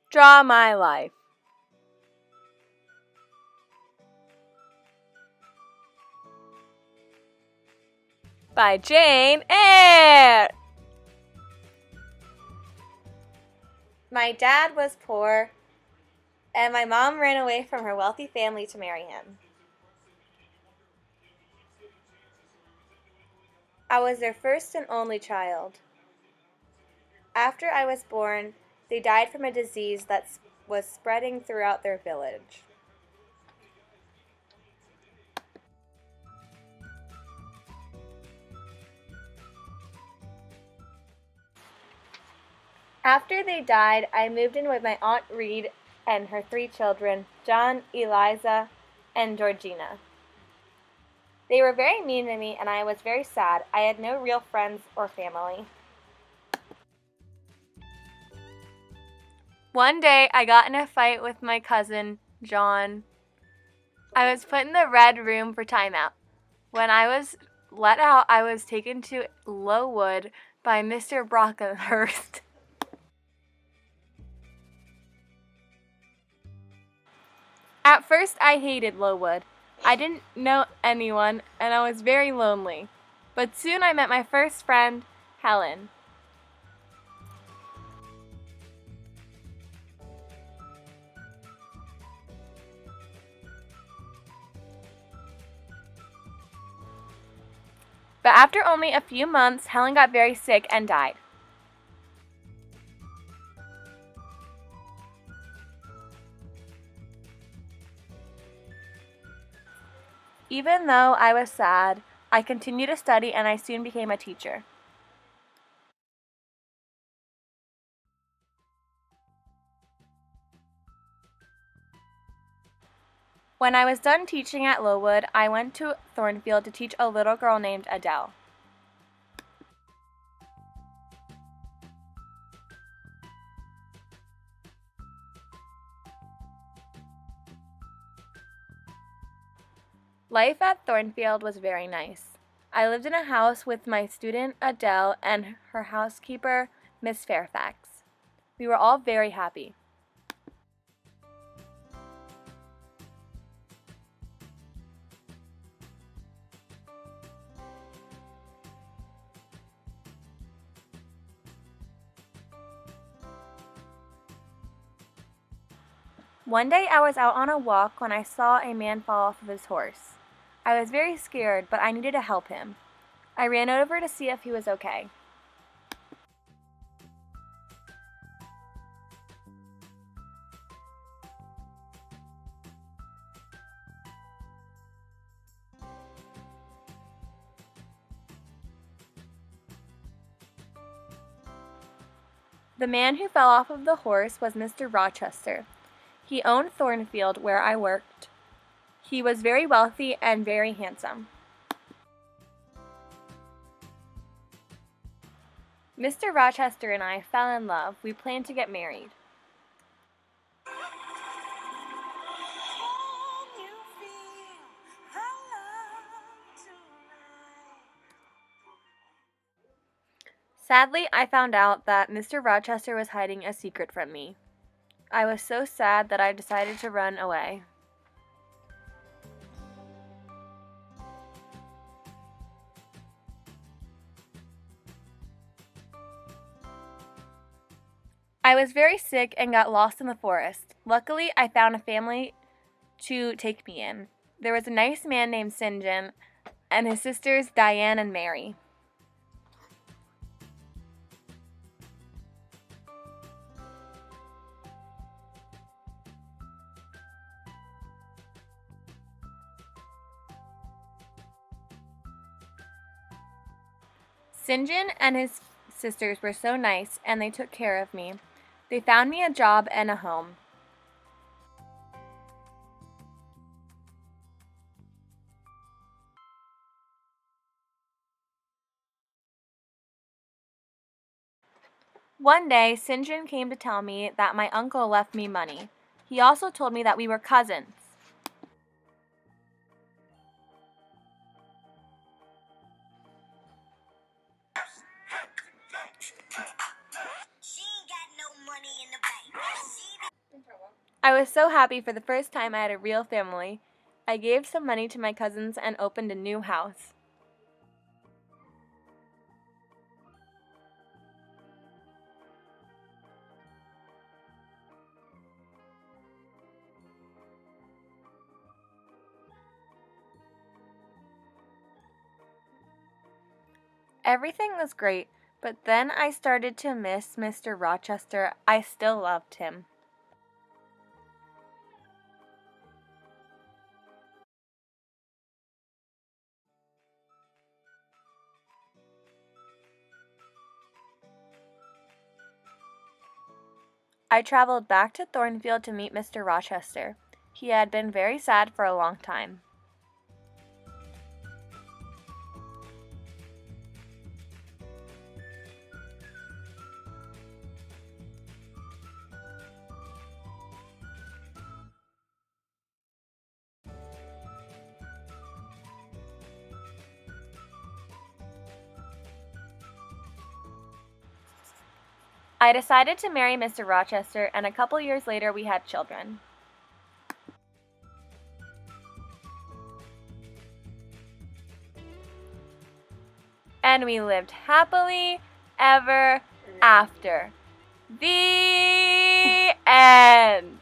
Draw My Life by Jane Eyre. My dad was poor, and my mom ran away from her wealthy family to marry him. I was their first and only child. After I was born, they died from a disease that was spreading throughout their village. After they died, I moved in with my Aunt Reed and her 3 children, John, Eliza, and Georgina. They were very mean to me, and I was very sad. I had no real friends or family. One day, I got in a fight with my cousin, John. I was put in the red room for timeout. When I was let out, I was taken to Lowood by Mr. Brockenhurst. At first, I hated Lowood. I didn't know anyone, and I was very lonely. But soon I met my first friend, Helen. But after only a few months, Helen got very sick and died. Even though I was sad, I continued to study and I soon became a teacher. When I was done teaching at Lowood, I went to Thornfield to teach a little girl named Adele. Life at Thornfield was very nice. I lived in a house with my student Adele and her housekeeper, Miss Fairfax. We were all very happy. One day I was out on a walk when I saw a man fall off of his horse. I was very scared, but I needed to help him. I ran over to see if he was okay. The man who fell off of the horse was Mr. Rochester. He owned Thornfield, where I worked. He was very wealthy and very handsome. Mr. Rochester and I fell in love. We planned to get married. Sadly, I found out that Mr. Rochester was hiding a secret from me. I was so sad that I decided to run away. I was very sick and got lost in the forest. Luckily, I found a family to take me in. There was a nice man named St. John and his sisters Diane and Mary. St. John and his sisters were so nice and they took care of me. They found me a job and a home. One day, St. John came to tell me that my uncle left me money. He also told me that we were cousins. She ain't got no money in the bank. She I was so happy for the first time I had a real family. I gave some money to my cousins and opened a new house. Everything was great, but then I started to miss Mr. Rochester. I still loved him. I traveled back to Thornfield to meet Mr. Rochester. He had been very sad for a long time. I decided to marry Mr. Rochester, and a couple years later we had children. And we lived happily ever after. The end.